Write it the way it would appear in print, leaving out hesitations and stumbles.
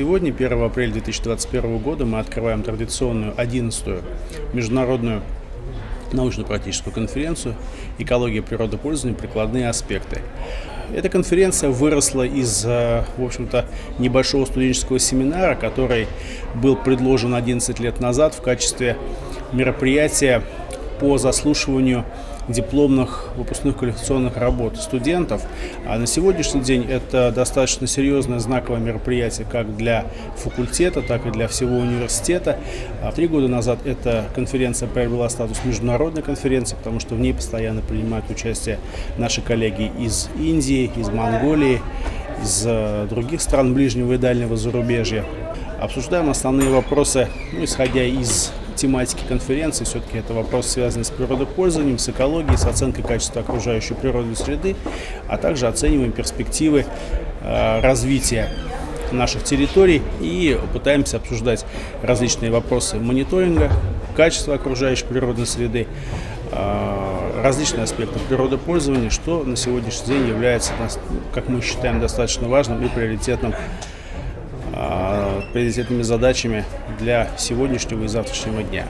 Сегодня, 1 апреля 2021 года, мы открываем традиционную 11-ю международную научно-практическую конференцию «Экология природопользования. Прикладные аспекты». Эта конференция выросла из, в общем-то, небольшого студенческого семинара, который был предложен 11 лет назад в качестве мероприятия по заслушиванию дипломных выпускных квалификационных работ студентов. А на сегодняшний день это достаточно серьезное знаковое мероприятие как для факультета, так и для всего университета. 3 года назад эта конференция приобрела статус международной конференции, потому что в ней постоянно принимают участие наши коллеги из Индии, из Монголии, из других стран ближнего и дальнего зарубежья. Обсуждаем основные вопросы, исходя из тематики конференции. Все-таки это вопрос, связанный с природопользованием, с экологией, с оценкой качества окружающей природной среды, а также оцениваем перспективы развития наших территорий и пытаемся обсуждать различные вопросы мониторинга, качества окружающей природной среды, различные аспекты природопользования, что на сегодняшний день является, как мы считаем, достаточно важным и приоритетными задачами для сегодняшнего и завтрашнего дня.